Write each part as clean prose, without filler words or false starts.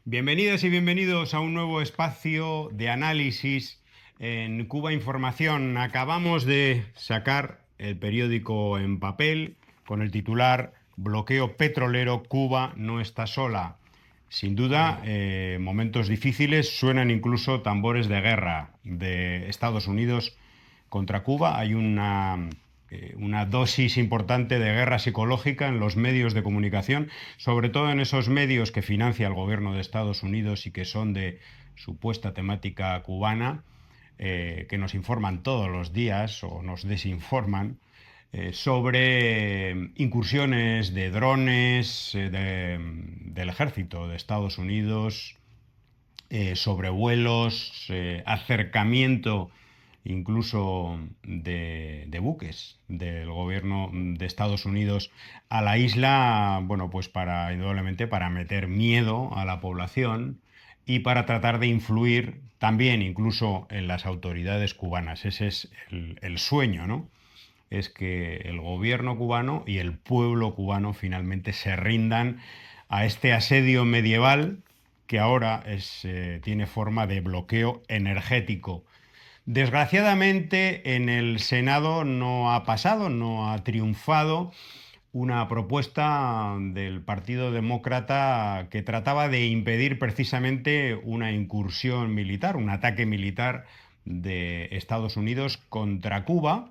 Bienvenidas y bienvenidos a un nuevo espacio de análisis en Cuba Información. Acabamos de sacar el periódico en papel con el titular "Bloqueo petrolero, Cuba no está sola". Sin duda, momentos difíciles, suenan incluso tambores de guerra de Estados Unidos contra Cuba. Hay una dosis importante de guerra psicológica en los medios de comunicación, sobre todo en esos medios que financia el gobierno de Estados Unidos y que son de supuesta temática cubana, que nos informan todos los días o nos desinforman sobre incursiones de drones del ejército de Estados Unidos, sobrevuelos, acercamiento incluso de buques del gobierno de Estados Unidos a la isla, bueno, pues indudablemente para meter miedo a la población y para tratar de influir también incluso en las autoridades cubanas. Ese es el sueño, ¿no? Es que el gobierno cubano y el pueblo cubano finalmente se rindan a este asedio medieval que ahora tiene forma de bloqueo energético. Desgraciadamente en el Senado no ha pasado, no ha triunfado una propuesta del Partido Demócrata que trataba de impedir precisamente una incursión militar, un ataque militar de Estados Unidos contra Cuba,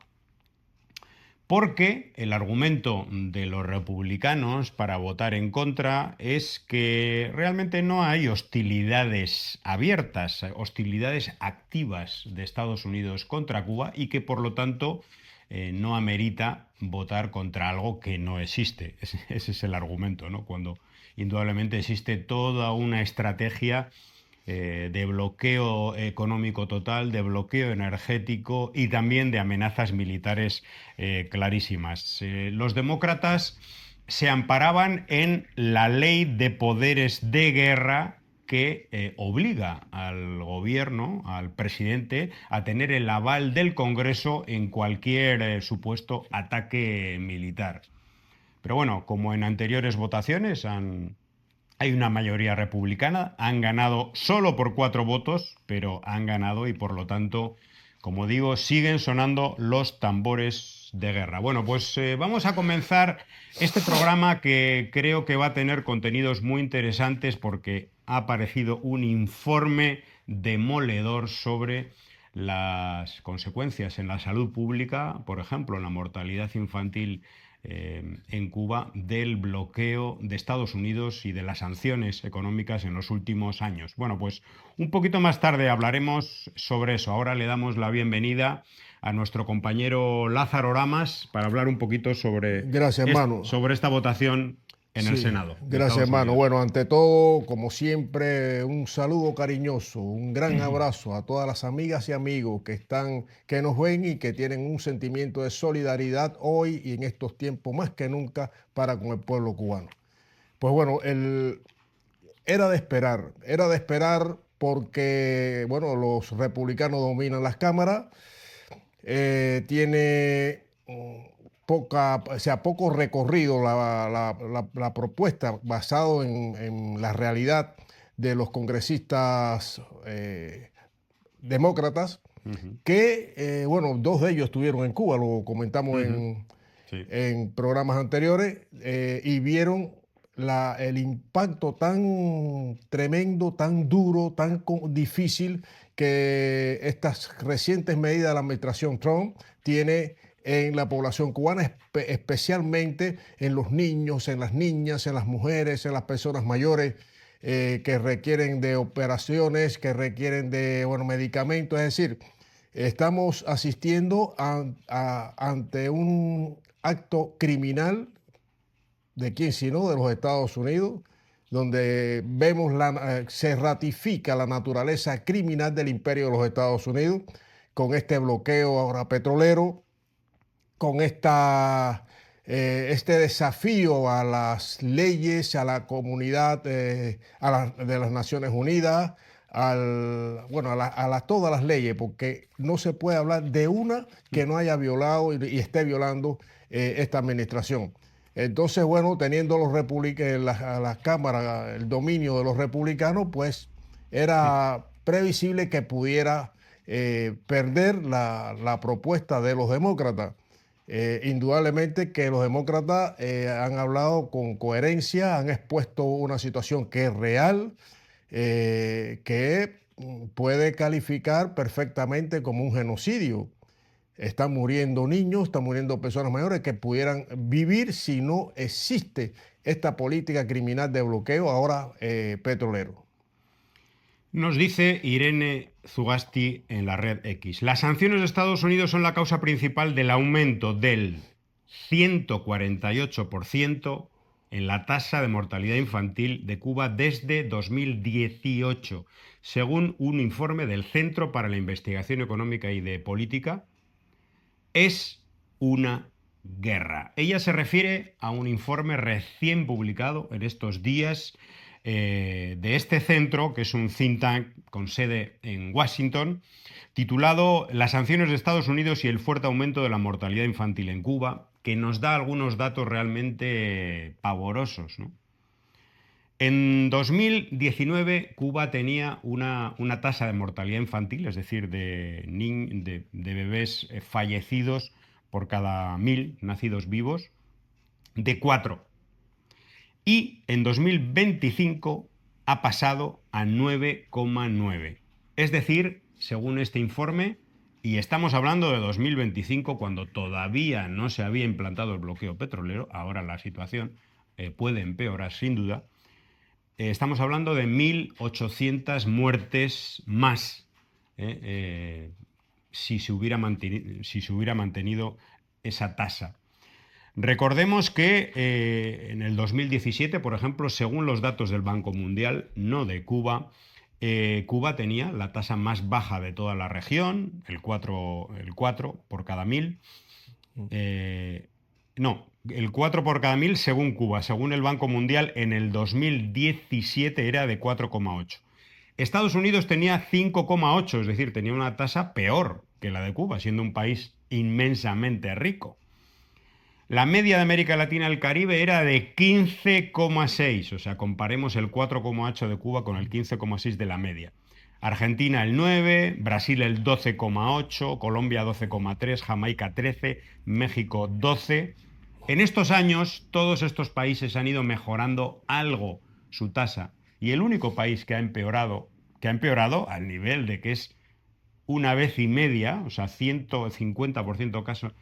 porque el argumento de los republicanos para votar en contra es que realmente no hay hostilidades abiertas, hostilidades activas de Estados Unidos contra Cuba y que por lo tanto no amerita votar contra algo que no existe. Ese es el argumento, ¿no? Cuando indudablemente existe toda una estrategia de bloqueo económico total, de bloqueo energético y también de amenazas militares clarísimas. Los demócratas se amparaban en la ley de poderes de guerra que obliga al gobierno, al presidente, a tener el aval del Congreso en cualquier supuesto ataque militar. Pero bueno, como en anteriores votaciones hay una mayoría republicana, han ganado solo por 4 votos, pero han ganado y por lo tanto, como digo, siguen sonando los tambores de guerra. Bueno, pues vamos a comenzar este programa que creo que va a tener contenidos muy interesantes porque ha aparecido un informe demoledor sobre las consecuencias en la salud pública, por ejemplo, en la mortalidad infantil en Cuba, del bloqueo de Estados Unidos y de las sanciones económicas en los últimos años. Bueno, pues un poquito más tarde hablaremos sobre eso. Ahora le damos la bienvenida a nuestro compañero Lázaro Ramas para hablar un poquito Gracias, hermano. sobre esta votación en el Sí, Senado de gracias, Estados hermano. Unidos. Bueno, ante todo, como siempre, un saludo cariñoso, un gran abrazo a todas las amigas y amigos que nos ven y que tienen un sentimiento de solidaridad hoy y en estos tiempos más que nunca para con el pueblo cubano. Pues bueno, era de esperar porque, bueno, los republicanos dominan las cámaras, tiene poco recorrido la propuesta basado en la realidad de los congresistas demócratas, Ujú. que, bueno, 2 de ellos estuvieron en Cuba, lo comentamos Ujú. Sí. en programas anteriores, y vieron el impacto tan tremendo, tan duro, tan difícil que estas recientes medidas de la administración Trump tiene en la población cubana, especialmente en los niños, en las niñas, en las mujeres, en las personas mayores, que requieren de operaciones, que requieren de, bueno, medicamentos. Es decir, estamos asistiendo ante un acto criminal de quién sino de los Estados Unidos, donde vemos se ratifica la naturaleza criminal del imperio de los Estados Unidos con este bloqueo ahora petrolero, con este desafío a las leyes, a la comunidad de las Naciones Unidas, bueno, todas las leyes, porque no se puede hablar de una que no haya violado y esté violando esta administración. Entonces, bueno, teniendo las cámaras, el dominio de los republicanos, pues era previsible que pudiera perder la propuesta de los demócratas. Indudablemente que los demócratas han hablado con coherencia, han expuesto una situación que es real, que puede calificar perfectamente como un genocidio. Están muriendo niños, están muriendo personas mayores que pudieran vivir si no existe esta política criminal de bloqueo ahora petrolero. Nos dice Irene Zugasti en la red X. Las sanciones de Estados Unidos son la causa principal del aumento del 148% en la tasa de mortalidad infantil de Cuba desde 2018, según un informe del Centro para la Investigación Económica y de Política. Es una guerra. Ella se refiere a un informe recién publicado en estos días de este centro, que es un think tank con sede en Washington, titulado Las sanciones de Estados Unidos y el fuerte aumento de la mortalidad infantil en Cuba, que nos da algunos datos realmente pavorosos, ¿no? En 2019, Cuba tenía una tasa de mortalidad infantil, es decir, de bebés fallecidos por cada 1.000 nacidos vivos, de 4. Y en 2025 ha pasado a 9,9. Es decir, según este informe, y estamos hablando de 2025, cuando todavía no se había implantado el bloqueo petrolero, ahora la situación puede empeorar sin duda. Estamos hablando de 1.800 muertes más si se hubiera mantenido esa tasa. Recordemos que en el 2017, por ejemplo, según los datos del Banco Mundial, no de Cuba, Cuba tenía la tasa más baja de toda la región, el 4 por cada 1.000. No, el 4 por cada 1.000 según Cuba. Según el Banco Mundial, en el 2017 era de 4,8. Estados Unidos tenía 5,8, es decir, tenía una tasa peor que la de Cuba, siendo un país inmensamente rico. La media de América Latina y el Caribe era de 15,6, o sea, comparemos el 4,8 de Cuba con el 15,6 de la media. Argentina el 9, Brasil el 12,8, Colombia 12,3, Jamaica 13, México 12. En estos años, todos estos países han ido mejorando algo su tasa. Y el único país que ha empeorado al nivel de que es una vez y media, o sea, 150% caso,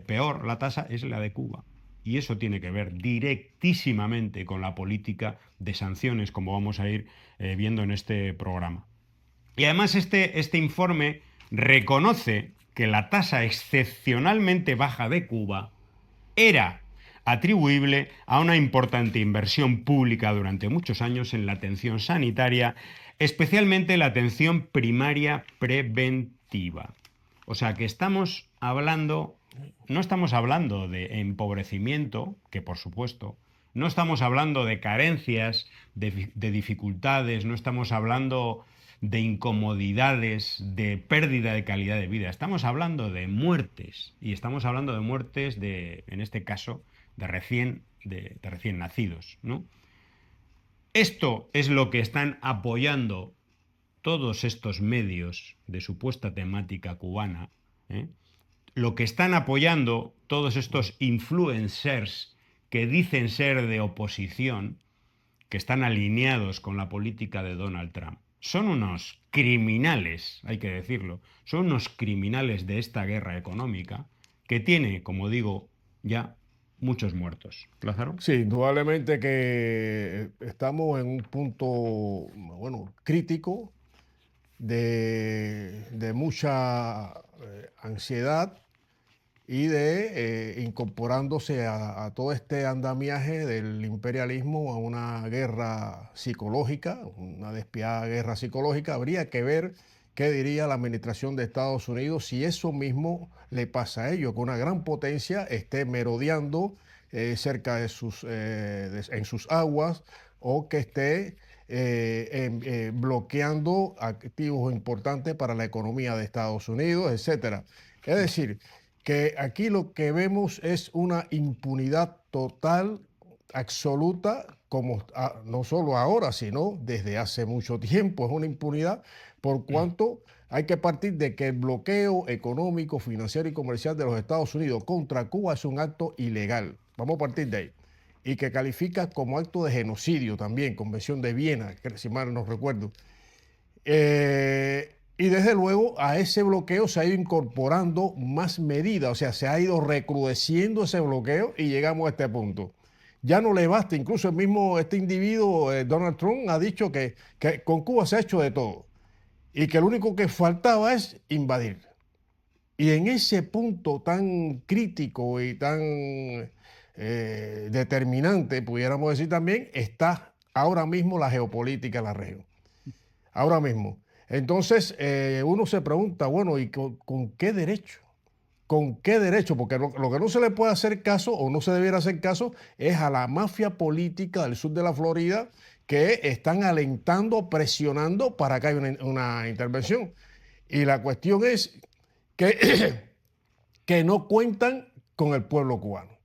peor la tasa, es la de Cuba. Y eso tiene que ver directísimamente con la política de sanciones, como vamos a ir viendo en este programa. Y además este informe reconoce que la tasa excepcionalmente baja de Cuba era atribuible a una importante inversión pública durante muchos años en la atención sanitaria, especialmente la atención primaria preventiva. O sea que no estamos hablando de empobrecimiento, que por supuesto, no estamos hablando de carencias, de dificultades, no estamos hablando de incomodidades, de pérdida de calidad de vida. Estamos hablando de muertes, y estamos hablando de muertes en este caso, de recién nacidos, ¿no? Esto es lo que están apoyando todos estos medios de supuesta temática cubana, ¿eh? Lo que están apoyando todos estos influencers que dicen ser de oposición, que están alineados con la política de Donald Trump. Son unos criminales, hay que decirlo, son unos criminales de esta guerra económica que tiene, como digo, ya muchos muertos. ¿Lázaro? Sí, indudablemente que estamos en un punto, bueno, crítico de mucha ansiedad y de incorporándose a todo este andamiaje del imperialismo a una guerra psicológica, una despiadada guerra psicológica. Habría que ver qué diría la administración de Estados Unidos si eso mismo le pasa a ellos, que una gran potencia esté merodeando cerca de en sus aguas o que esté bloqueando activos importantes para la economía de Estados Unidos, etcétera. Es decir, que aquí lo que vemos es una impunidad total, absoluta, como no solo ahora, sino desde hace mucho tiempo. Es una impunidad por cuanto hay que partir de que el bloqueo económico, financiero y comercial de los Estados Unidos contra Cuba es un acto ilegal. Vamos a partir de ahí. Y que califica como acto de genocidio también, Convención de Viena, que si mal no recuerdo. Y desde luego a ese bloqueo se ha ido incorporando más medidas, o sea, se ha ido recrudeciendo ese bloqueo y llegamos a este punto. Ya no le basta, incluso el mismo este individuo, Donald Trump, ha dicho que con Cuba se ha hecho de todo y que lo único que faltaba es invadir. Y en ese punto tan crítico y tan determinante, pudiéramos decir también, está ahora mismo la geopolítica de la región. Ahora mismo. Entonces, uno se pregunta, bueno, ¿y con qué derecho? ¿Con qué derecho? Porque lo que no se le puede hacer caso o no se debiera hacer caso es a la mafia política del sur de la Florida que están alentando, presionando para que haya una intervención. Y la cuestión es que, que no cuentan con el pueblo cubano,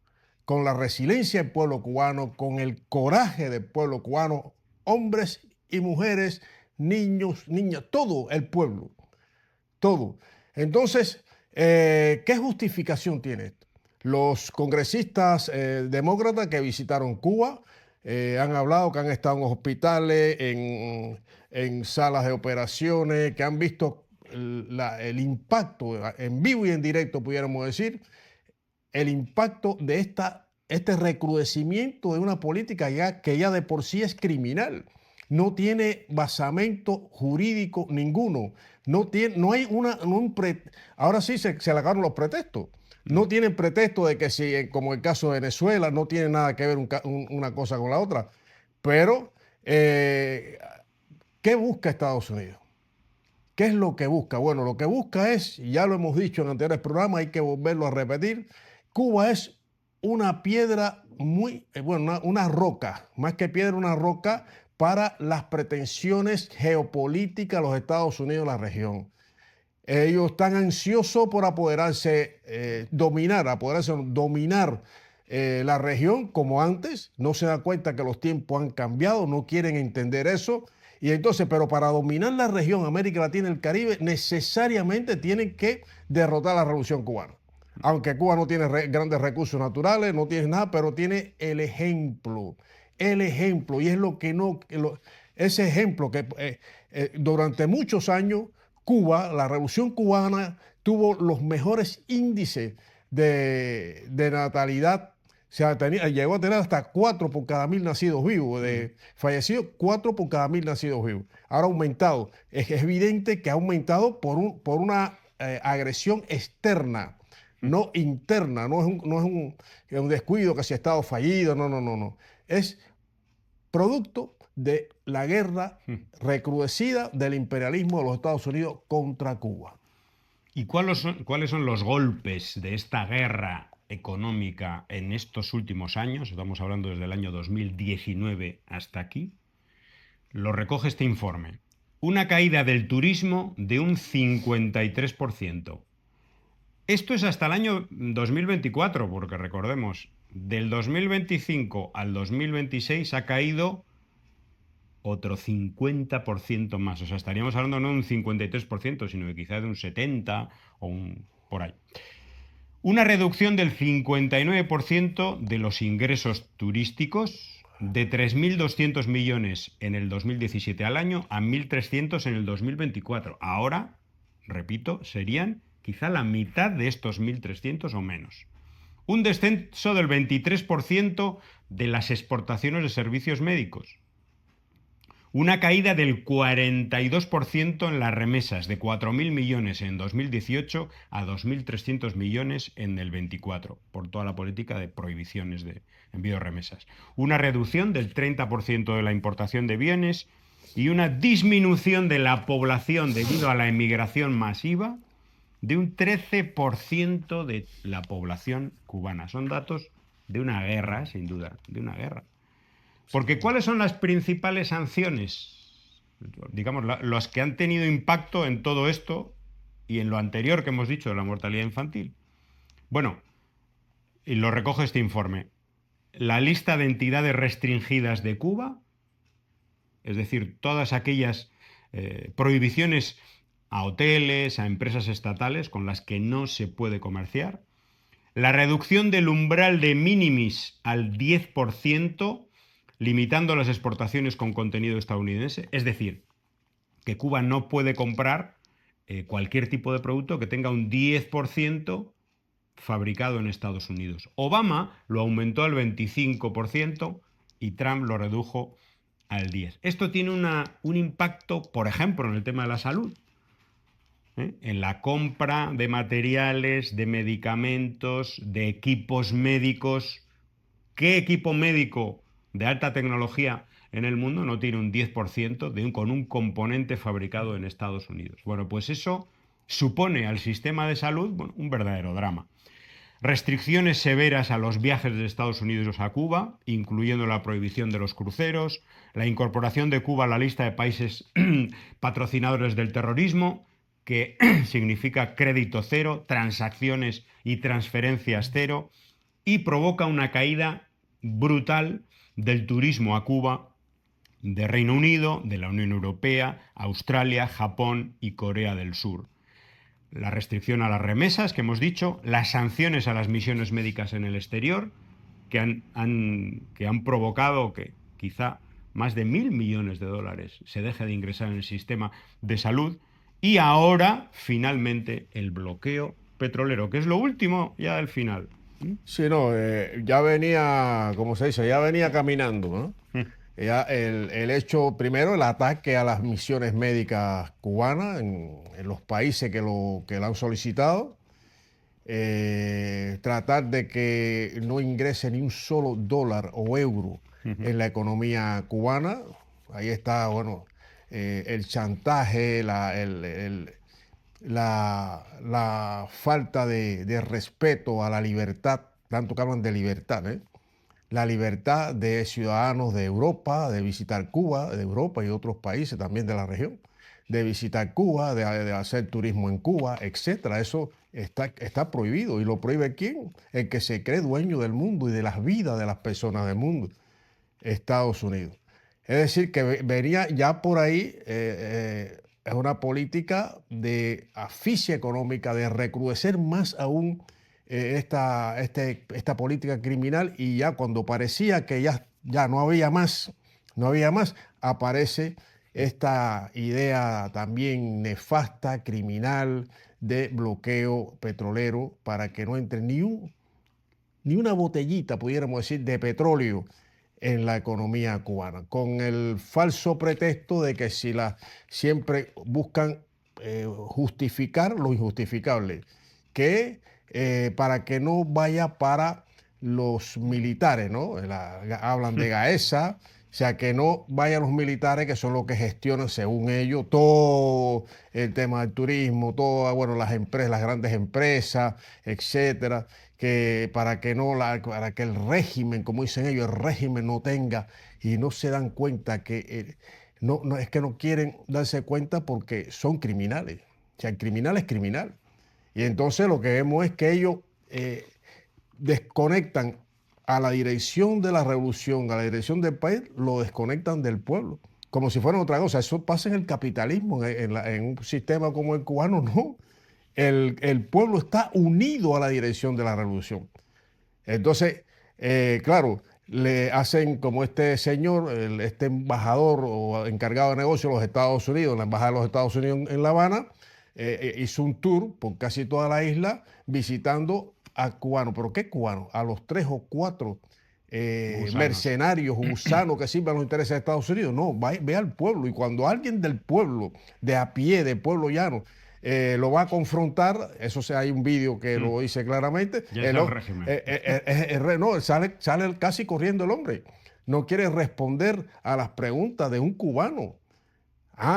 con la resiliencia del pueblo cubano, con el coraje del pueblo cubano, hombres y mujeres, niños, niñas, todo el pueblo, todo. Entonces, ¿qué justificación tiene esto? Los congresistas demócratas que visitaron Cuba han hablado que han estado en hospitales, en salas de operaciones, que han visto el impacto en vivo y en directo, pudiéramos decir, el impacto de este recrudecimiento de una política que ya de por sí es criminal. No tiene basamento jurídico ninguno. No hay ahora sí se le acabaron los pretextos. No tienen pretexto de que si, como el caso de Venezuela, no tiene nada que ver una cosa con la otra. Pero, ¿qué busca Estados Unidos? ¿Qué es lo que busca? Bueno, lo que busca es, y ya lo hemos dicho en anteriores programas, hay que volverlo a repetir, Cuba es una piedra bueno, una roca, más que piedra, una roca para las pretensiones geopolíticas de los Estados Unidos en la región. Ellos están ansiosos por dominar la región como antes. No se dan cuenta que los tiempos han cambiado, no quieren entender eso. Y entonces, pero para dominar la región, América Latina y el Caribe, necesariamente tienen que derrotar la Revolución Cubana. Aunque Cuba no tiene grandes recursos naturales, no tiene nada, pero tiene el ejemplo. El ejemplo. Y es lo que no. Ese ejemplo que durante muchos años Cuba, la Revolución Cubana, tuvo los mejores índices de natalidad. O sea, llegó a tener hasta 4 por cada 1000 nacidos vivos, de fallecidos, 4 por cada 1000 nacidos vivos. Ahora ha aumentado. Es evidente que ha aumentado por una agresión externa, no interna. No es un descuido que si ha estado fallido, no. Es producto de la guerra recrudecida del imperialismo de los Estados Unidos contra Cuba. ¿Y cuáles son los golpes de esta guerra económica en estos últimos años? Estamos hablando desde el año 2019 hasta aquí. Lo recoge este informe. Una caída del turismo de un 53%. Esto es hasta el año 2024, porque recordemos, del 2025 al 2026 ha caído otro 50% más. O sea, estaríamos hablando no de un 53%, sino de quizá de un 70% o por ahí. Una reducción del 59% de los ingresos turísticos, de 3.200 millones en el 2017 al año a 1.300 en el 2024. Ahora, repito, serían quizá la mitad de estos 1.300 o menos. Un descenso del 23% de las exportaciones de servicios médicos. Una caída del 42% en las remesas, de 4.000 millones en 2018 a 2.300 millones en el 24, por toda la política de prohibiciones de envío de remesas. Una reducción del 30% de la importación de bienes y una disminución de la población debido a la emigración masiva de un 13% de la población cubana. Son datos de una guerra, sin duda, de una guerra. Porque ¿cuáles son las principales sanciones? Digamos, las que han tenido impacto en todo esto y en lo anterior que hemos dicho de la mortalidad infantil. Bueno, y lo recoge este informe. La lista de entidades restringidas de Cuba, es decir, todas aquellas prohibiciones a hoteles, a empresas estatales con las que no se puede comerciar. La reducción del umbral de minimis al 10%, limitando las exportaciones con contenido estadounidense. Es decir, que Cuba no puede comprar cualquier tipo de producto que tenga un 10% fabricado en Estados Unidos. Obama lo aumentó al 25% y Trump lo redujo al 10%. Esto tiene un impacto, por ejemplo, en el tema de la salud, en la compra de materiales, de medicamentos, de equipos médicos. ¿Qué equipo médico de alta tecnología en el mundo no tiene un 10% con un componente fabricado en Estados Unidos? Bueno, pues eso supone al sistema de salud, bueno, un verdadero drama. Restricciones severas a los viajes de Estados Unidos a Cuba, incluyendo la prohibición de los cruceros, la incorporación de Cuba a la lista de países patrocinadores del terrorismo, que significa crédito cero, transacciones y transferencias cero, y provoca una caída brutal del turismo a Cuba de Reino Unido, de la Unión Europea, Australia, Japón y Corea del Sur. La restricción a las remesas, que hemos dicho, las sanciones a las misiones médicas en el exterior, que han provocado que quizá más de 1.000 millones de dólares se deje de ingresar en el sistema de salud, y ahora, finalmente, el bloqueo petrolero, que es lo último ya del final. Sí, no, ya venía, como se dice, ya venía caminando, ¿no? Ya el hecho, primero, el ataque a las misiones médicas cubanas en los países que la han solicitado, tratar de que no ingrese ni un solo dólar o euro en la economía cubana. Ahí está, bueno, el chantaje, la falta de respeto a la libertad, tanto que hablan de libertad, ¿eh? La libertad de ciudadanos de Europa de visitar Cuba, de Europa y otros países también de la región, de visitar Cuba, de hacer turismo en Cuba, etcétera. Eso está prohibido. ¿Y lo prohíbe quién? El que se cree dueño del mundo y de las vidas de las personas del mundo, Estados Unidos. Es decir, que venía ya por ahí, es una política de asfixia económica, de recrudecer más aún esta política criminal, y ya cuando parecía que ya no había más, aparece esta idea también nefasta, criminal, de bloqueo petrolero para que no entre ni una botellita, pudiéramos decir, de petróleo en la economía cubana, con el falso pretexto de que siempre buscan justificar lo injustificable, que para que no vaya para los militares, ¿no? Hablan de Gaesa, o sea, que no vayan los militares, que son los que gestionan, según ellos, todo el tema del turismo, todo, bueno, las empresas, las grandes empresas, etcétera, que para que el régimen, como dicen ellos, el régimen no tenga, y no se dan cuenta que no es que no quieren darse cuenta porque son criminales. O sea, el criminal es criminal. Y entonces lo que vemos es que ellos desconectan a la dirección de la revolución, a la dirección del país, lo desconectan del pueblo, como si fuera otra cosa. Eso pasa en el capitalismo, en un sistema como el cubano, no. El pueblo está unido a la dirección de la revolución. Entonces, claro, le hacen como este señor, este embajador o encargado de negocios de los Estados Unidos, la embajada de los Estados Unidos en La Habana, hizo un tour por casi toda la isla visitando a cubanos. ¿Pero qué cubanos? A los 3 o 4 mercenarios, gusanos que sirven a los intereses de Estados Unidos. No, ve al pueblo. Y cuando alguien del pueblo, de a pie, del pueblo llano, lo va a confrontar, hay un vídeo que lo dice claramente. Ya es el régimen. No, sale casi corriendo el hombre. No quiere responder a las preguntas de un cubano.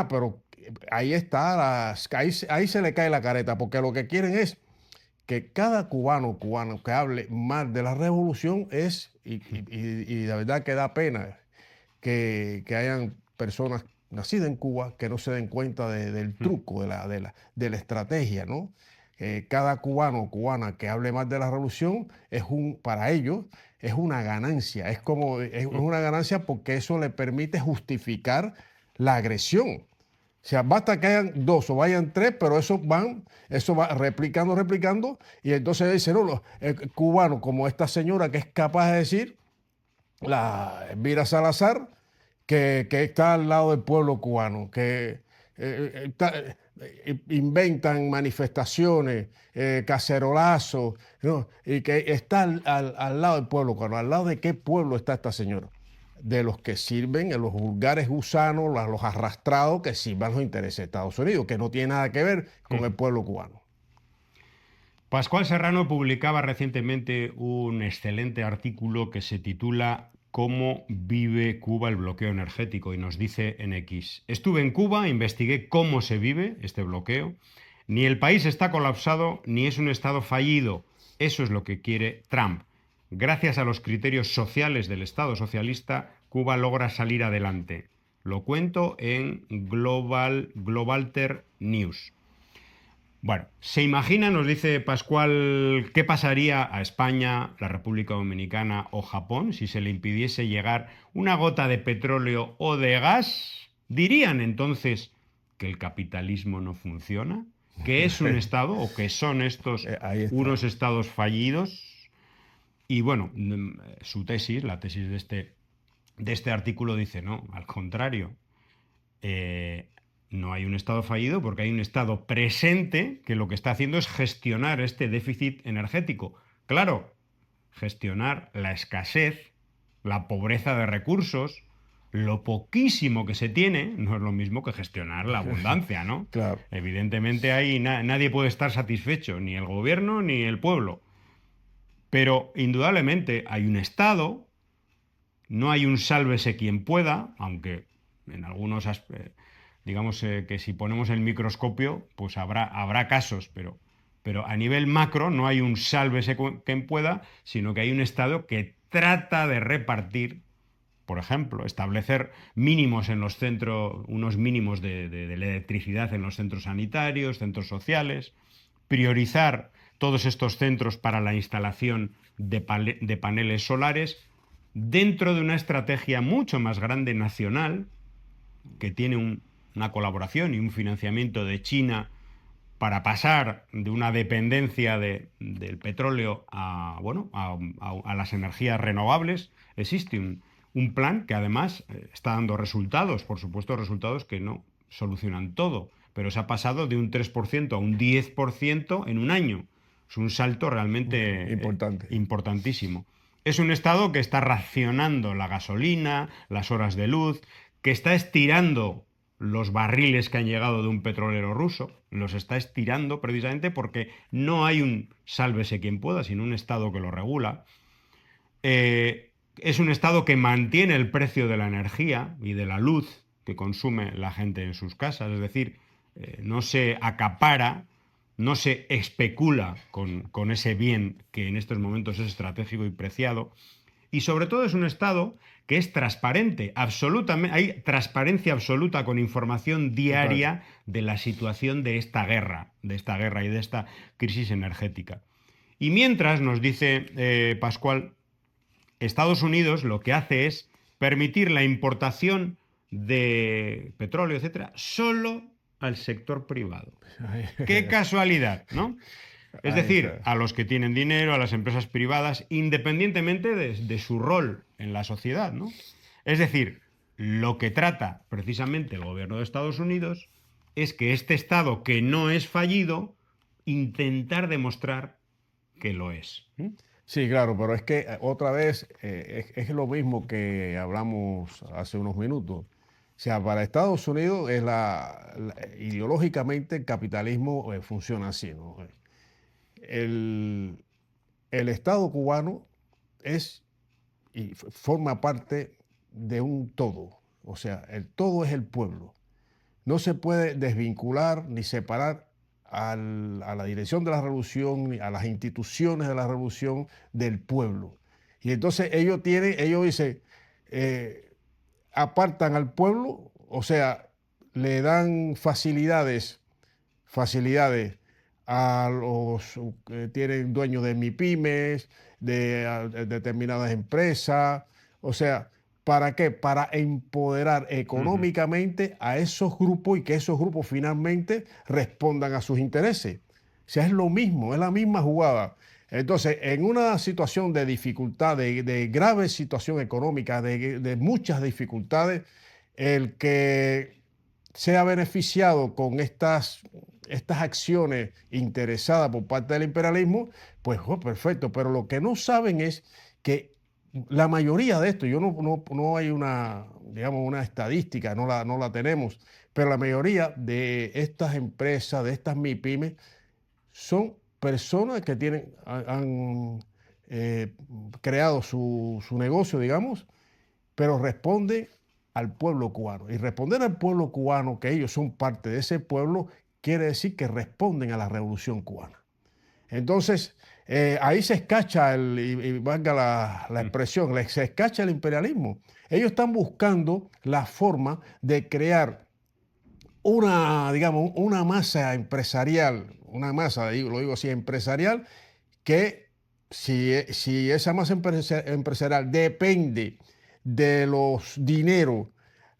Pero ahí está, ahí se le cae la careta, porque lo que quieren es que cada cubano que hable mal de la revolución y de verdad que da pena que hayan personas nacidas en Cuba que no se den cuenta del truco, de la estrategia, ¿no? cada cubano o cubana que hable más de la revolución para ellos es una ganancia. Es una ganancia porque eso le permite justificar la agresión. O sea, basta que hayan dos o vayan tres, pero eso va replicando, y entonces dice, no, el cubano, como esta señora que es capaz de decir, la Elvira Salazar, que está al lado del pueblo cubano, que inventan manifestaciones, cacerolazos, ¿no? Y que está al lado del pueblo cubano. ¿Al lado de qué pueblo está esta señora? De los que sirven, de los vulgares gusanos, los arrastrados que sirvan los intereses de Estados Unidos, que no tiene nada que ver con el pueblo cubano. Pascual Serrano publicaba recientemente un excelente artículo que se titula ¿Cómo vive Cuba el bloqueo energético? Y nos dice en X: estuve en Cuba, investigué cómo se vive este bloqueo. Ni el país está colapsado, ni es un estado fallido. Eso es lo que quiere Trump. Gracias a los criterios sociales del Estado socialista, Cuba logra salir adelante. Lo cuento en Globalter News. Bueno, se imagina, nos dice Pascual, qué pasaría a España, la República Dominicana o Japón si se le impidiese llegar una gota de petróleo o de gas. ¿Dirían entonces que el capitalismo no funciona? ¿Que es un Estado o que son estos unos estados fallidos? Y bueno, su tesis, la tesis de este artículo dice, no, al contrario. No hay un Estado fallido porque hay un Estado presente que lo que está haciendo es gestionar este déficit energético. Claro, gestionar la escasez, la pobreza de recursos, lo poquísimo que se tiene, no es lo mismo que gestionar la abundancia, ¿no? Claro. Evidentemente ahí nadie puede estar satisfecho, ni el gobierno ni el pueblo. Pero indudablemente hay un Estado, no hay un sálvese quien pueda, aunque en algunos aspectos, digamos que si ponemos el microscopio, pues habrá casos, pero a nivel macro no hay un sálvese quien pueda, sino que hay un Estado que trata de repartir, por ejemplo, establecer mínimos en los centros, unos mínimos de la electricidad en los centros sanitarios, centros sociales, priorizar todos estos centros para la instalación de paneles solares dentro de una estrategia mucho más grande nacional que tiene una colaboración y un financiamiento de China para pasar de una dependencia del petróleo a las energías renovables. Existe un plan que además está dando resultados, por supuesto resultados que no solucionan todo, pero se ha pasado de un 3% a un 10% en un año. Es un salto realmente importantísimo. Es un Estado que está racionando la gasolina, las horas de luz, que está estirando los barriles que han llegado de un petrolero ruso, los está estirando precisamente porque no hay un sálvese quien pueda, sino un Estado que lo regula. Es un Estado que mantiene el precio de la energía y de la luz que consume la gente en sus casas, es decir, no se acapara, no se especula con ese bien que en estos momentos es estratégico y preciado. Y sobre todo es un Estado que es transparente, absolutamente, hay transparencia absoluta con información diaria de la situación de esta guerra y de esta crisis energética. Y mientras, nos dice Pascual, Estados Unidos lo que hace es permitir la importación de petróleo, etcétera, solo al sector privado. ¡Qué casualidad!, ¿no? Es decir, a los que tienen dinero, a las empresas privadas, independientemente de su rol en la sociedad, ¿no? Es decir, lo que trata precisamente el gobierno de Estados Unidos es que este Estado, que no es fallido, intentar demostrar que lo es. Sí, claro, pero es que otra vez es lo mismo que hablamos hace unos minutos. O sea, para Estados Unidos ideológicamente el capitalismo funciona así, ¿no? El Estado cubano forma parte de un todo. O sea, el todo es el pueblo. No se puede desvincular ni separar a la dirección de la revolución, ni a las instituciones de la revolución del pueblo. Y entonces ellos dicen, apartan al pueblo, o sea, le dan facilidades a los que tienen dueños de MIPYMES, de determinadas empresas. O sea, ¿para qué? Para empoderar Ujú. económicamente a esos grupos y que esos grupos finalmente respondan a sus intereses. O sea, es lo mismo, es la misma jugada. Entonces, en una situación de dificultad, de grave situación económica, de muchas dificultades, el que sea beneficiado con estas acciones interesadas por parte del imperialismo, pues oh, perfecto. Pero lo que no saben es que la mayoría de esto, yo no hay una, digamos, una estadística, no la tenemos, pero la mayoría de estas empresas, de estas MIPYMES, son personas que han eh, creado su negocio, digamos, pero responde al pueblo cubano. Y responder al pueblo cubano, que ellos son parte de ese pueblo, quiere decir que responden a la revolución cubana. Entonces, ahí se escacha, y valga la expresión, se escacha el imperialismo. Ellos están buscando la forma de crear una, digamos, una masa empresarial, una masa, lo digo así, empresarial, que si esa masa empresarial depende de los dineros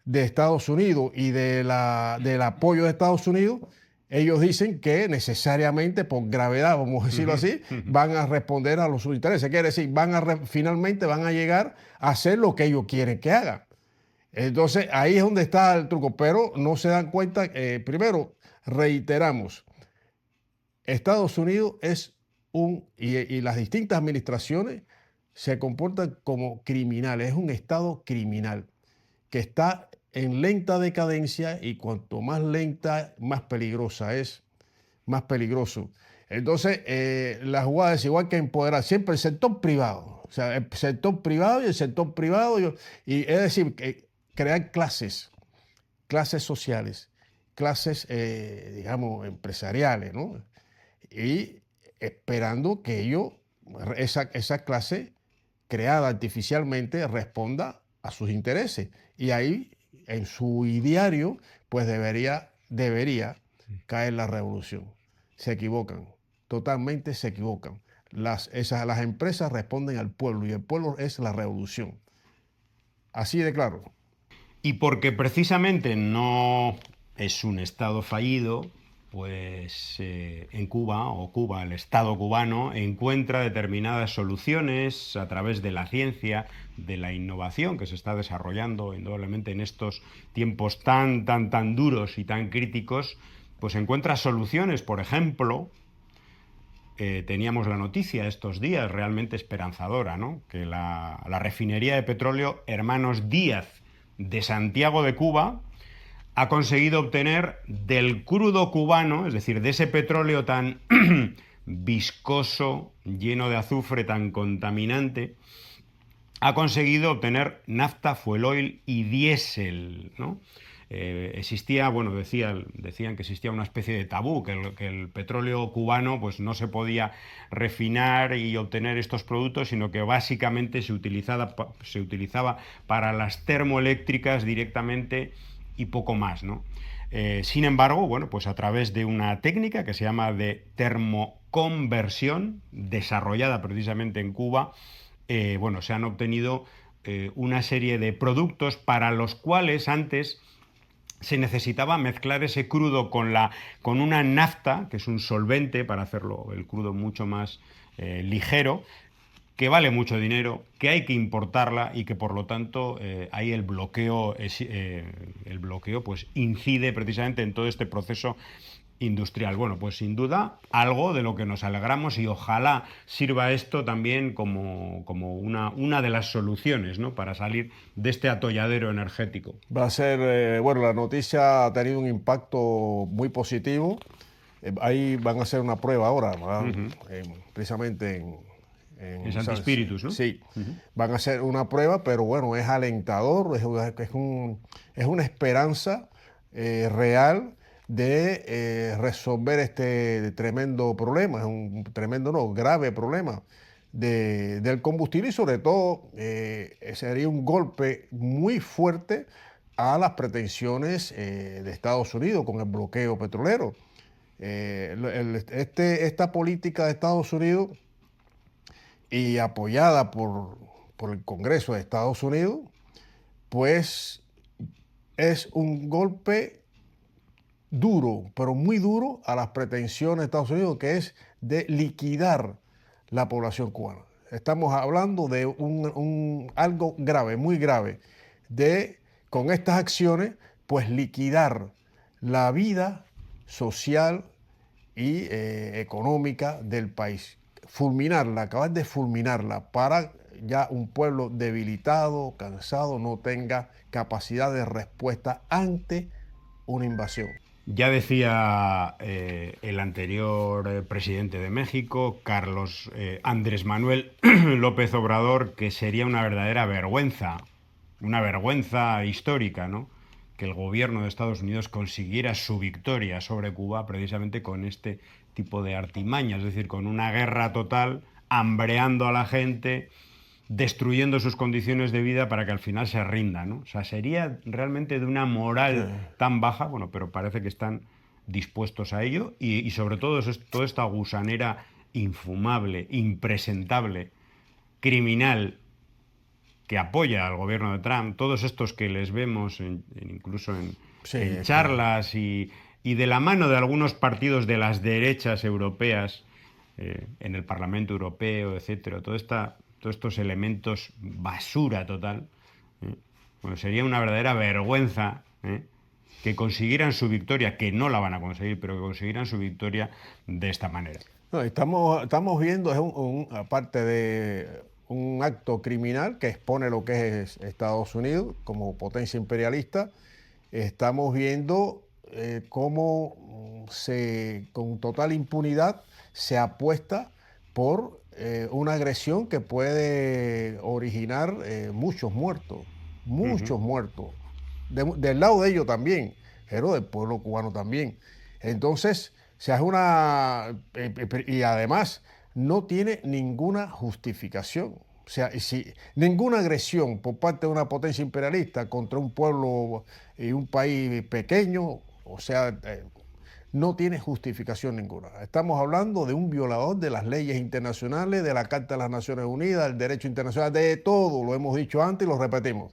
de Estados Unidos y del apoyo de Estados Unidos, ellos dicen que necesariamente, por gravedad, vamos a decirlo Ujú, así, ujú. van a responder a los sus intereses. Quiere decir, finalmente van a llegar a hacer lo que ellos quieren que hagan. Entonces, ahí es donde está el truco, pero no se dan cuenta. Primero, reiteramos, Estados Unidos y las distintas administraciones se comportan como criminales, es un Estado criminal que está en lenta decadencia y cuanto más lenta, más peligrosa es, más peligroso. Entonces, la jugada es igual que empoderar siempre el sector privado, o sea, el sector privado y el sector privado, y es decir, crear clases sociales, clases, digamos, empresariales, ¿no? Y esperando que esa clase creada artificialmente responda a sus intereses. Y ahí, en su ideario, pues debería caer la revolución. Se equivocan, totalmente se equivocan. Las empresas responden al pueblo y el pueblo es la revolución. Así de claro. Y porque precisamente no es un Estado fallido, pues en Cuba, o Cuba, el Estado cubano, encuentra determinadas soluciones a través de la ciencia, de la innovación que se está desarrollando indudablemente en estos tiempos tan duros y tan críticos, pues encuentra soluciones, por ejemplo, teníamos la noticia estos días realmente esperanzadora, ¿no? Que la refinería de petróleo Hermanos Díaz de Santiago de Cuba ha conseguido obtener del crudo cubano, es decir, de ese petróleo tan viscoso, lleno de azufre, tan contaminante, ha conseguido obtener nafta, fuel oil y diésel, ¿no? Existía, bueno, decían que existía una especie de tabú, que el petróleo cubano pues no se podía refinar y obtener estos productos, sino que básicamente se utilizaba para las termoeléctricas directamente y poco más, ¿no? Sin embargo, bueno, pues a través de una técnica que se llama de termoconversión, desarrollada precisamente en Cuba, bueno, se han obtenido una serie de productos para los cuales antes se necesitaba mezclar ese crudo con una nafta, que es un solvente para hacerlo el crudo mucho más ligero, que vale mucho dinero, que hay que importarla y que por lo tanto ahí el bloqueo pues incide precisamente en todo este proceso industrial. Bueno, pues sin duda algo de lo que nos alegramos y ojalá sirva esto también como una de las soluciones, ¿no? Para salir de este atolladero energético. Va a ser, bueno, la noticia ha tenido un impacto muy positivo. Ahí van a hacer una prueba ahora, Ujú. precisamente En Santi Spíritus, ¿no? sí, Ujú. van a hacer una prueba, pero bueno, es alentador, es una esperanza real de resolver este tremendo problema, es un tremendo, no, grave problema del combustible y sobre todo sería un golpe muy fuerte a las pretensiones de Estados Unidos con el bloqueo petrolero. Esta política de Estados Unidos y apoyada por el Congreso de Estados Unidos, pues es un golpe duro, pero muy duro a las pretensiones de Estados Unidos, que es de liquidar la población cubana. Estamos hablando de algo grave, muy grave, de con estas acciones, pues liquidar la vida social y económica del país. Fulminarla, acabar de fulminarla para ya un pueblo debilitado, cansado, no tenga capacidad de respuesta ante una invasión. Ya decía el anterior presidente de México, Carlos Andrés Manuel López Obrador, que sería una vergüenza histórica, ¿no? Que el gobierno de Estados Unidos consiguiera su victoria sobre Cuba precisamente con este tipo de artimañas, es decir, con una guerra total, hambreando a la gente, destruyendo sus condiciones de vida para que al final se rinda, ¿no? O sea, sería realmente de una moral tan baja, bueno, pero parece que están dispuestos a ello y sobre todo toda esta gusanera infumable, impresentable, criminal, que apoya al gobierno de Trump, todos estos que les vemos incluso en charlas y de la mano de algunos partidos de las derechas europeas, en el Parlamento Europeo, etcétera, todos estos elementos basura total, bueno, sería una verdadera vergüenza que consiguieran su victoria, que no la van a conseguir, pero que consiguieran su victoria de esta manera. No, estamos viendo, aparte de un acto criminal que expone lo que es Estados Unidos como potencia imperialista, estamos viendo cómo con total impunidad se apuesta por una agresión que puede originar muchos muertos, del lado de ellos también, pero del pueblo cubano también. Entonces, se hace y además no tiene ninguna justificación. O sea, ninguna agresión por parte de una potencia imperialista contra un pueblo y un país pequeño, o sea, no tiene justificación ninguna. Estamos hablando de un violador de las leyes internacionales, de la Carta de las Naciones Unidas, del derecho internacional, de todo, lo hemos dicho antes y lo repetimos.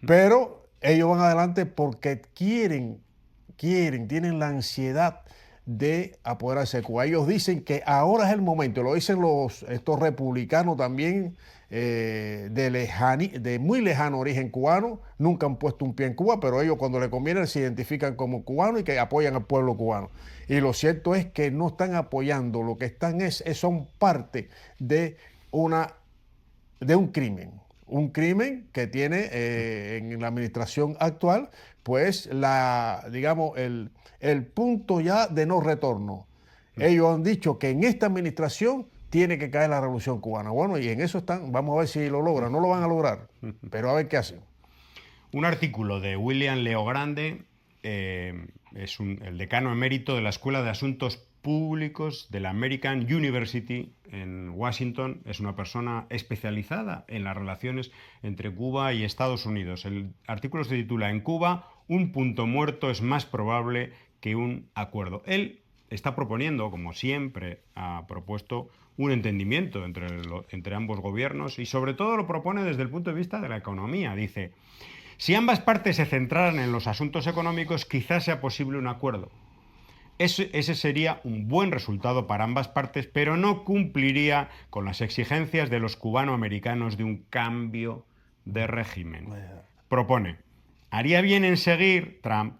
Pero ellos van adelante porque tienen la ansiedad de apoderarse de Cuba. Ellos dicen que ahora es el momento, lo dicen estos republicanos también, de muy lejano origen cubano, nunca han puesto un pie en Cuba, pero ellos cuando les conviene se identifican como cubanos y que apoyan al pueblo cubano. Y lo cierto es que no están apoyando, lo que están son parte de un crimen. Un crimen que tiene en la administración actual, pues digamos, el punto ya de no retorno. Ellos han dicho que en esta administración tiene que caer la revolución cubana. Bueno, y en eso están, vamos a ver si lo logran. No lo van a lograr, pero a ver qué hacen. Un artículo de William Leo Grande, es el decano emérito de la Escuela de Asuntos Públicos de la American University en Washington. Es una persona especializada en las relaciones entre Cuba y Estados Unidos. El artículo se titula "En Cuba, un punto muerto es más probable que un acuerdo". Él está proponiendo, como siempre ha propuesto, un entendimiento entre ambos gobiernos y sobre todo lo propone desde el punto de vista de la economía. Dice: si ambas partes se centraran en los asuntos económicos, quizás sea posible un acuerdo. Ese sería un buen resultado para ambas partes, pero no cumpliría con las exigencias de los cubanoamericanos de un cambio de régimen. Propone: haría bien en seguir, Trump,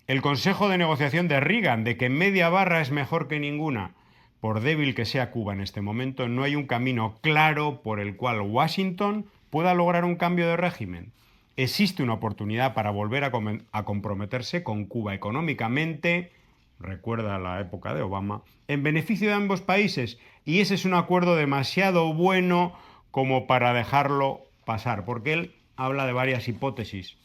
el consejo de negociación de Reagan, de que media barra es mejor que ninguna. Por débil que sea Cuba en este momento, no hay un camino claro por el cual Washington pueda lograr un cambio de régimen. Existe una oportunidad para volver a comprometerse con Cuba económicamente, recuerda la época de Obama, en beneficio de ambos países, y ese es un acuerdo demasiado bueno como para dejarlo pasar, porque él habla de varias hipótesis,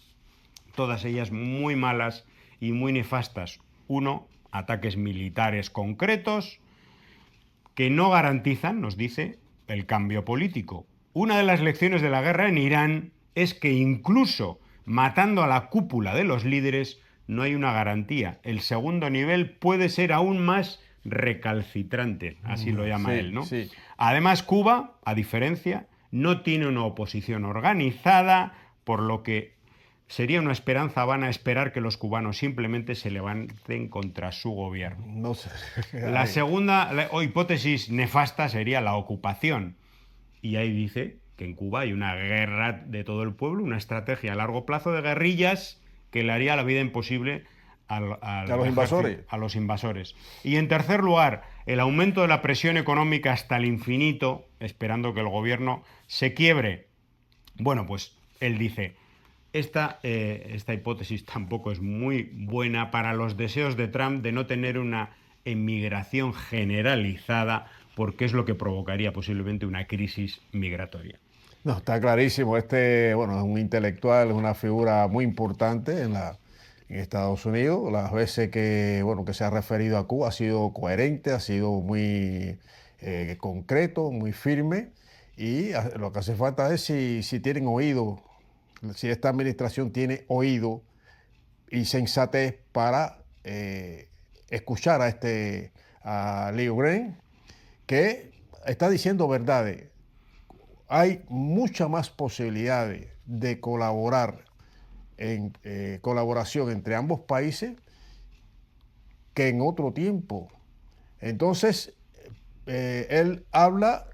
todas ellas muy malas y muy nefastas. Uno, ataques militares concretos que no garantizan, nos dice, el cambio político. Una de las lecciones de la guerra en Irán es que incluso matando a la cúpula de los líderes no hay una garantía. El segundo nivel puede ser aún más recalcitrante, así lo llama Sí, él, ¿no? sí. Además, Cuba, a diferencia, no tiene una oposición organizada, por lo que sería una esperanza vana esperar que los cubanos simplemente se levanten contra su gobierno. No sé. La Ay, segunda o hipótesis nefasta sería la ocupación. Y ahí dice que en Cuba hay una guerra de todo el pueblo, una estrategia a largo plazo de guerrillas que le haría la vida imposible a los invasores. a los invasores. Y en tercer lugar, el aumento de la presión económica hasta el infinito, esperando que el gobierno se quiebre. Bueno, pues él dice, esta hipótesis tampoco es muy buena para los deseos de Trump de no tener una emigración generalizada, porque es lo que provocaría posiblemente una crisis migratoria. No, está clarísimo. Bueno, es un intelectual, es una figura muy importante en Estados Unidos. Las veces bueno, que se ha referido a Cuba ha sido coherente, ha sido muy concreto, muy firme. Y lo que hace falta es si tienen oído, si esta administración tiene oído y sensatez para escuchar a Leo Green, que está diciendo verdades. Hay muchas más posibilidades de colaborar en colaboración entre ambos países que en otro tiempo. Entonces, él habla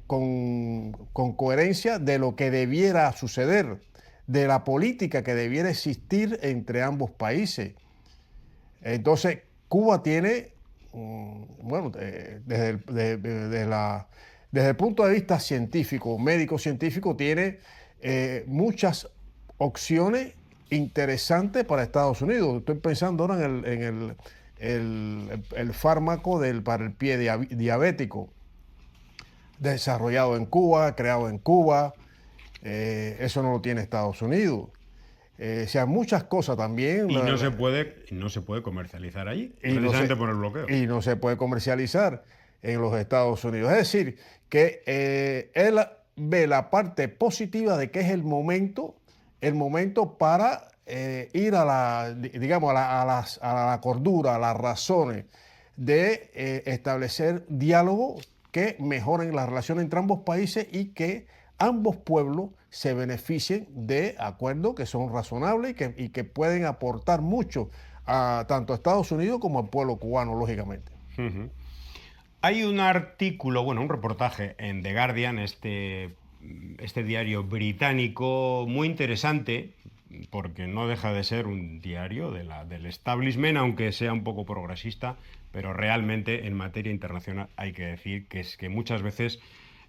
con coherencia de lo que debiera suceder, de la política que debiera existir entre ambos países. Entonces, Cuba tiene, bueno, desde el punto de vista científico, médico-científico, tiene muchas opciones interesantes para Estados Unidos. Estoy pensando ahora el fármaco para el pie diabético, desarrollado en Cuba, creado en Cuba. Eso no lo tiene Estados Unidos. O sea, muchas cosas también. Y no se puede comercializar allí, Y no precisamente se, por el bloqueo. y no se puede comercializar en los Estados Unidos. Es decir, que él ve la parte positiva de que es el momento para ir digamos, a la cordura, a las razones de establecer diálogo que mejoren la relación entre ambos países y que ambos pueblos se beneficien de acuerdos que son razonables y que pueden aportar mucho tanto a Estados Unidos como al pueblo cubano, lógicamente. Hay un artículo, bueno, un reportaje en The Guardian, este diario británico, muy interesante, porque no deja de ser un diario del establishment, aunque sea un poco progresista, pero realmente en materia internacional hay que decir que es que muchas veces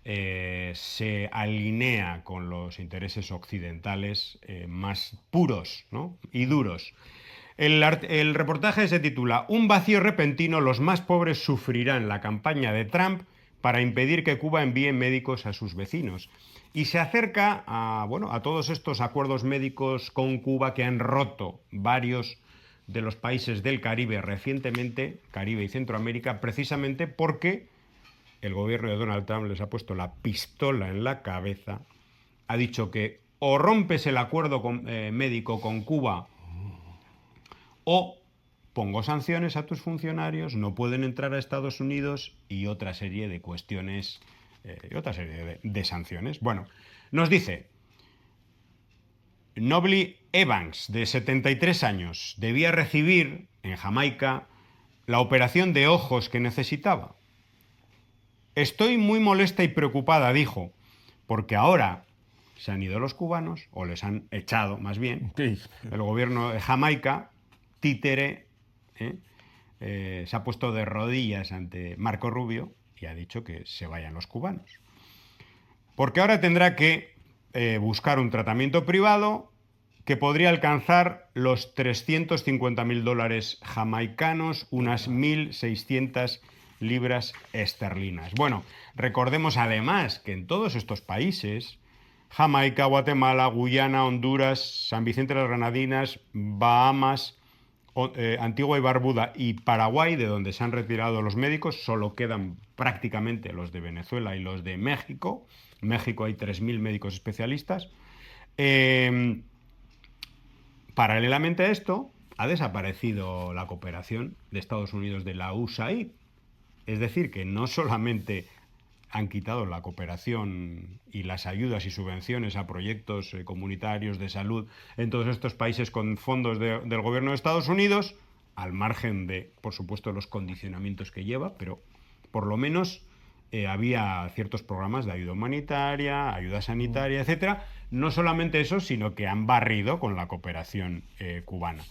se alinea con los intereses occidentales más puros, ¿no? Y duros. El reportaje se titula Un vacío repentino, los más pobres sufrirán la campaña de Trump para impedir que Cuba envíe médicos a sus vecinos. Y se acerca bueno, a todos estos acuerdos médicos con Cuba que han roto varios de los países del Caribe recientemente, Caribe y Centroamérica, precisamente porque el gobierno de Donald Trump les ha puesto la pistola en la cabeza, ha dicho que o rompes el acuerdo médico con Cuba o pongo sanciones a tus funcionarios, no pueden entrar a Estados Unidos y otra serie de cuestiones, otra serie de sanciones. Bueno, nos dice, Nobly Evans, de 73 años, debía recibir en Jamaica la operación de ojos que necesitaba. Estoy muy molesta y preocupada, dijo, porque ahora se han ido los cubanos, o les han echado más bien, Sí. el gobierno de Jamaica, títere, se ha puesto de rodillas ante Marco Rubio y ha dicho que se vayan los cubanos. Porque ahora tendrá que buscar un tratamiento privado que podría alcanzar los $350.000 jamaicanos, unas 1.600 libras esterlinas. Bueno, recordemos además que en todos estos países, Jamaica, Guatemala, Guyana, Honduras, San Vicente de las Granadinas, Bahamas, Antigua y Barbuda y Paraguay, de donde se han retirado los médicos, solo quedan prácticamente los de Venezuela y los de México. En México hay 3.000 médicos especialistas. Paralelamente a esto, ha desaparecido la cooperación de Estados Unidos de la USAID. Es decir, que no solamente han quitado la cooperación y las ayudas y subvenciones a proyectos comunitarios de salud en todos estos países con fondos del gobierno de Estados Unidos, al margen de, por supuesto, los condicionamientos que lleva, pero por lo menos había ciertos programas de ayuda humanitaria, ayuda sanitaria, etcétera. No solamente eso, sino que han barrido con la cooperación cubana.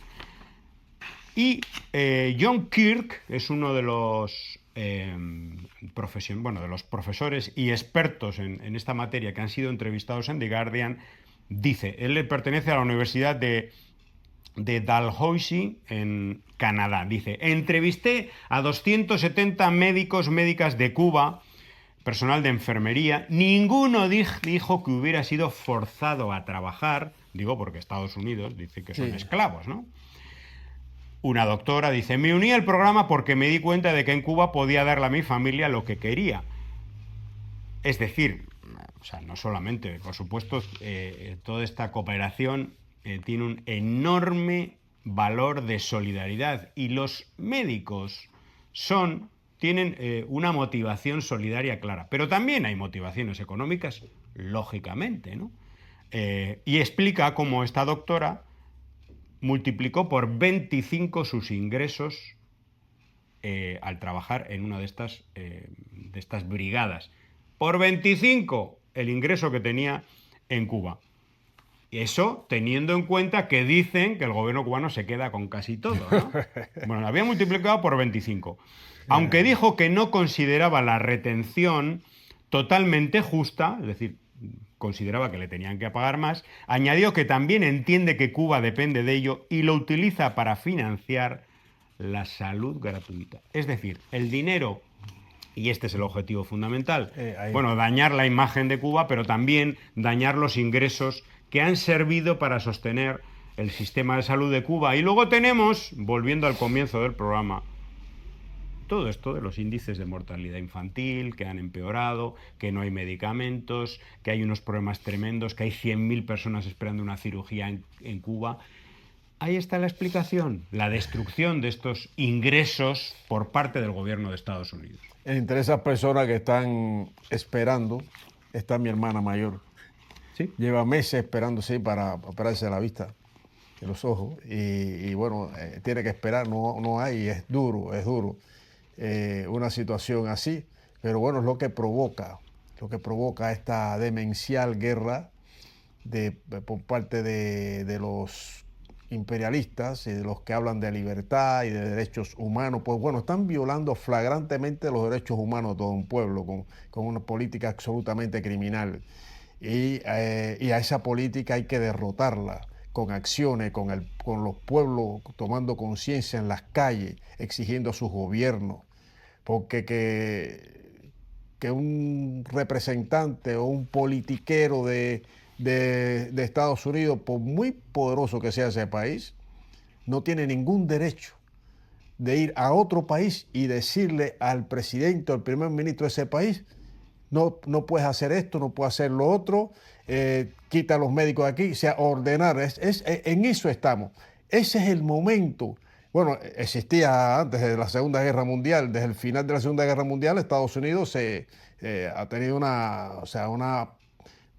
Y John Kirk es uno de los de los profesores y expertos en esta materia que han sido entrevistados en The Guardian. Dice, él pertenece a la Universidad de Dalhousie en Canadá. Dice, entrevisté a 270 médicos, médicas de Cuba, personal de enfermería. Ninguno dijo que hubiera sido forzado a trabajar. Digo porque Estados Unidos dice que son esclavos, ¿no? Una doctora dice, me uní al programa porque me di cuenta de que en Cuba podía darle a mi familia lo que quería. Es decir, o sea, no solamente, por supuesto, toda esta cooperación tiene un enorme valor de solidaridad y los médicos tienen una motivación solidaria clara, pero también hay motivaciones económicas, lógicamente, ¿no? Y explica cómo esta doctora multiplicó por 25 sus ingresos al trabajar en una de estas brigadas. Por 25 el ingreso que tenía en Cuba. Y eso teniendo en cuenta que dicen que el gobierno cubano se queda con casi todo, ¿no? Bueno, lo había multiplicado por 25. Aunque dijo que no consideraba la retención totalmente justa, es decir, consideraba que le tenían que pagar más, añadió que también entiende que Cuba depende de ello y lo utiliza para financiar la salud gratuita. Es decir, el dinero, y este es el objetivo fundamental, dañar la imagen de Cuba, pero también dañar los ingresos que han servido para sostener el sistema de salud de Cuba. Y luego tenemos, volviendo al comienzo del programa, todo esto de los índices de mortalidad infantil que han empeorado, que no hay medicamentos, que hay unos problemas tremendos, que hay 100.000 personas esperando una cirugía en Cuba. Ahí está la explicación, la destrucción de estos ingresos por parte del gobierno de Estados Unidos. Entre esas personas que están esperando está mi hermana mayor. ¿Sí? Lleva meses esperándose para operarse la vista, de los ojos, y bueno, tiene que esperar, no hay, es duro. Una situación así, pero bueno, es lo que provoca esta demencial guerra por parte de los imperialistas y de los que hablan de libertad y de derechos humanos. Pues bueno, están violando flagrantemente los derechos humanos de todo un pueblo con una política absolutamente criminal, y a esa política hay que derrotarla con acciones, con los pueblos tomando conciencia en las calles, exigiendo a sus gobiernos, porque que un representante o un politiquero de Estados Unidos, por muy poderoso que sea ese país, no tiene ningún derecho de ir a otro país y decirle al presidente o al primer ministro de ese país, no puedes hacer esto, no puedes hacer lo otro, quita a los médicos de aquí, o sea, ordenar, en eso estamos. Ese es el momento. Bueno, existía antes de la Segunda Guerra Mundial, desde el final de la Segunda Guerra Mundial, Estados Unidos ha tenido una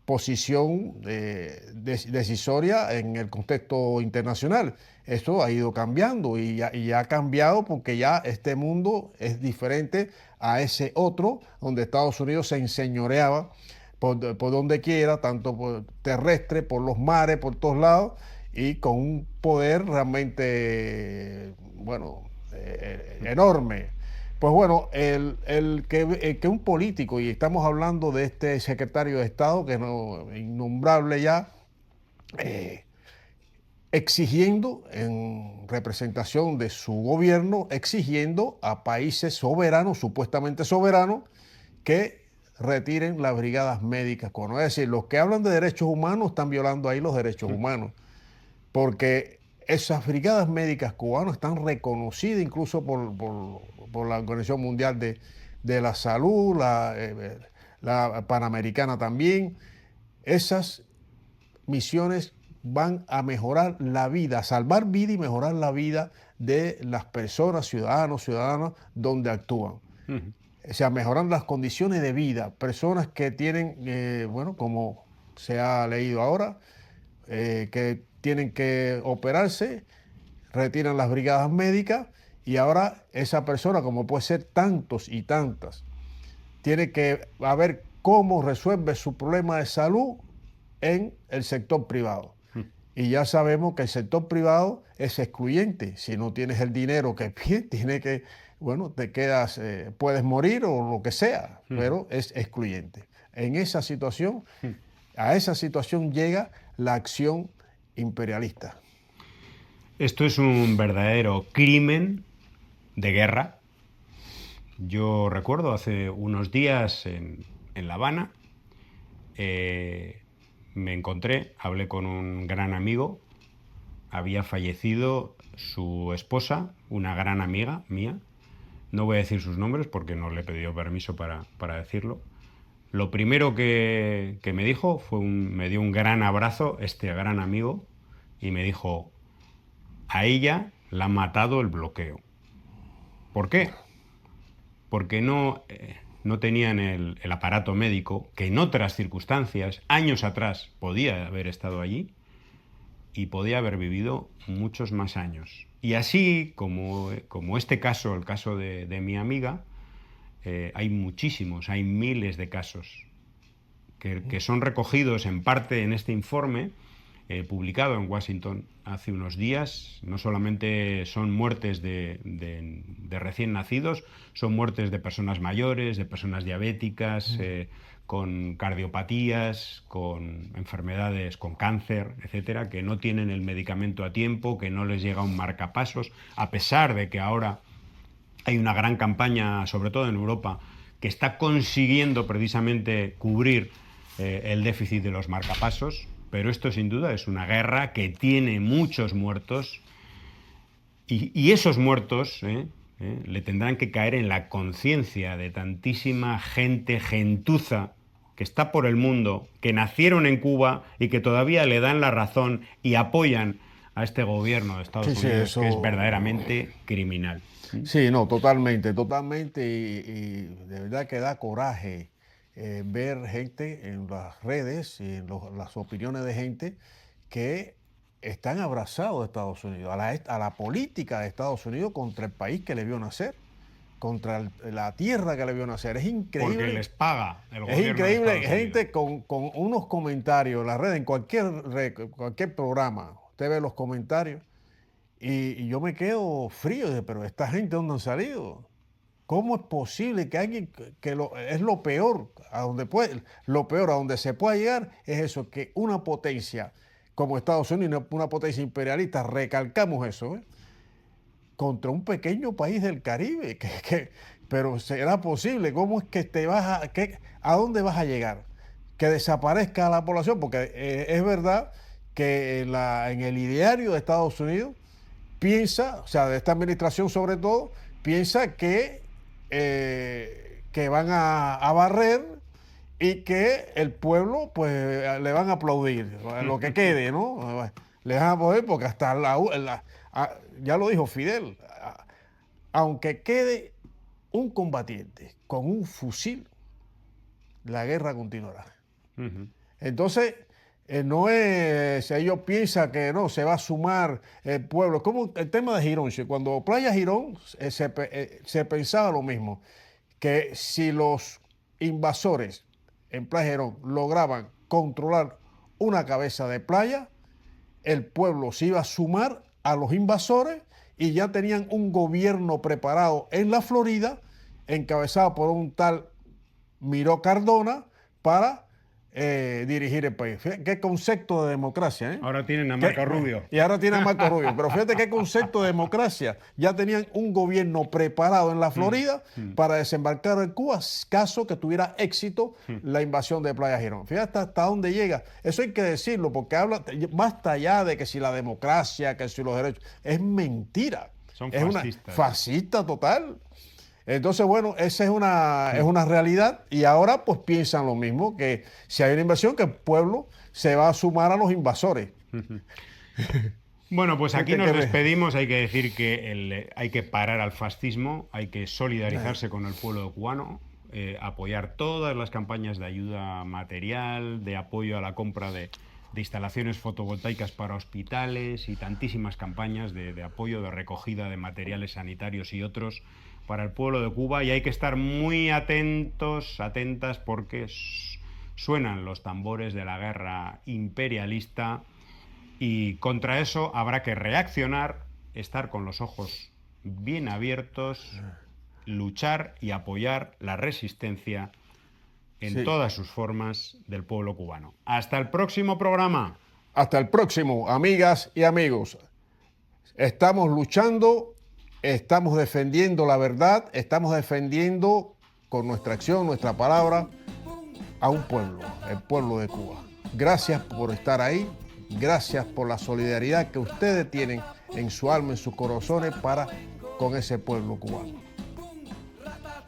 posición decisoria en el contexto internacional. Esto ha ido cambiando y ha cambiado porque ya este mundo es diferente a ese otro, donde Estados Unidos se enseñoreaba por donde quiera, tanto por terrestre, por los mares, por todos lados, y con un poder realmente, enorme. Pues bueno, el que un político, y estamos hablando de este secretario de Estado, que no innombrable ya, exigiendo en representación de su gobierno, exigiendo a países soberanos, supuestamente soberanos, que retiren las brigadas médicas cubanas. Es decir, los que hablan de derechos humanos están violando ahí los derechos humanos, porque esas brigadas médicas cubanas están reconocidas incluso por la Organización Mundial de la Salud, la Panamericana también. Esas misiones van a mejorar la vida, salvar vida y mejorar la vida de las personas, ciudadanas, donde actúan. O sea, mejoran las condiciones de vida. Personas que tienen, bueno, como se ha leído ahora, que tienen que operarse, retiran las brigadas médicas y ahora esa persona, como puede ser tantos y tantas, tiene que ver cómo resuelve su problema de salud en el sector privado. Y ya sabemos que el sector privado es excluyente. Si no tienes el dinero que pides, tiene que, bueno, te quedas, puedes morir o lo que sea, pero es excluyente. En esa situación, a esa situación llega la acción imperialista. Esto es un verdadero crimen de guerra. Yo recuerdo hace unos días en La Habana, me encontré, hablé con un gran amigo, había fallecido su esposa, una gran amiga mía. No voy a decir sus nombres porque no le he pedido permiso para decirlo. Lo primero que me dijo me dio un gran abrazo, este gran amigo, y me dijo, a ella la ha matado el bloqueo. ¿Por qué? Porque no tenían el aparato médico, que en otras circunstancias, años atrás, podía haber estado allí y podía haber vivido muchos más años. Y así, como este caso, el caso de mi amiga, hay muchísimos, hay miles de casos que son recogidos en parte en este informe publicado en Washington hace unos días. No solamente son muertes de recién nacidos, son muertes de personas mayores, de personas diabéticas, con cardiopatías, con enfermedades, con cáncer, etcétera, que no tienen el medicamento a tiempo, que no les llega un marcapasos, a pesar de que ahora hay una gran campaña, sobre todo en Europa, que está consiguiendo precisamente cubrir el déficit de los marcapasos. Pero esto sin duda es una guerra que tiene muchos muertos y esos muertos le tendrán que caer en la conciencia de tantísima gente gentuza que está por el mundo, que nacieron en Cuba y que todavía le dan la razón y apoyan a este gobierno de Estados Unidos, eso... que es verdaderamente criminal. Sí, no, totalmente, totalmente. Y de verdad que da coraje ver gente en las redes y en las opiniones de gente que están abrazados a Estados Unidos, a la política de Estados Unidos contra el país que le vio nacer, contra la tierra que le vio nacer. Es increíble. Porque les paga el gobierno. Es increíble, de Estados gente con unos comentarios en las redes, en cualquier programa, usted ve los comentarios y yo me quedo frío, pero esta gente, ¿dónde han salido? ¿Cómo es posible que alguien es lo peor, a donde se pueda llegar es eso, que una potencia como Estados Unidos, una potencia imperialista, recalcamos eso, contra un pequeño país del Caribe, pero será posible? ¿Cómo es que a dónde vas a llegar? Que desaparezca la población, porque es verdad que en el ideario de Estados Unidos piensa, o sea, de esta administración sobre todo, piensa que van a barrer y que el pueblo pues le van a aplaudir lo que quede, ¿no? Le van a aplaudir porque hasta ya lo dijo Fidel, aunque quede un combatiente con un fusil, la guerra continuará. Entonces, no es, ellos piensan que no, se va a sumar el pueblo. Como el tema de Girón, cuando Playa Girón se pensaba lo mismo, que si los invasores en Playa Girón lograban controlar una cabeza de playa, el pueblo se iba a sumar a los invasores y ya tenían un gobierno preparado en la Florida, encabezado por un tal Miró Cardona, para dirigir el país. Fíjate qué concepto de democracia, ¿eh? Ahora tienen a Marco Rubio. Y ahora tienen a Marco Rubio. Pero fíjate qué concepto de democracia. Ya tenían un gobierno preparado en la Florida para desembarcar en Cuba, caso que tuviera éxito la invasión de Playa Girón. Fíjate hasta dónde llega. Eso hay que decirlo, porque basta ya de que si la democracia, que si los derechos. Es mentira. Son es fascistas. Una fascista total. Entonces, bueno, esa es una realidad y ahora pues piensan lo mismo, que si hay una invasión, que el pueblo se va a sumar a los invasores. Bueno, pues ¿Qué aquí te nos crees? despedimos. Hay que decir que hay que parar al fascismo, hay que solidarizarse con el pueblo cubano, apoyar todas las campañas de ayuda material, de apoyo a la compra de instalaciones fotovoltaicas para hospitales y tantísimas campañas de apoyo, de recogida de materiales sanitarios y otros para el pueblo de Cuba. Y hay que estar muy atentos, atentas, porque suenan los tambores de la guerra imperialista. Y contra eso habrá que reaccionar, estar con los ojos bien abiertos, luchar y apoyar la resistencia en Sí. todas sus formas del pueblo cubano. Hasta el próximo programa. Hasta el próximo, amigas y amigos. Estamos luchando, estamos defendiendo la verdad, estamos defendiendo con nuestra acción, nuestra palabra, a un pueblo, el pueblo de Cuba. Gracias por estar ahí, gracias por la solidaridad que ustedes tienen en su alma, en sus corazones para con ese pueblo cubano.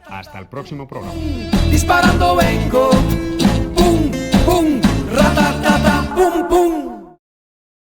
Hasta el próximo programa. Disparando vengo, pum, pum, ratatata, pum, pum.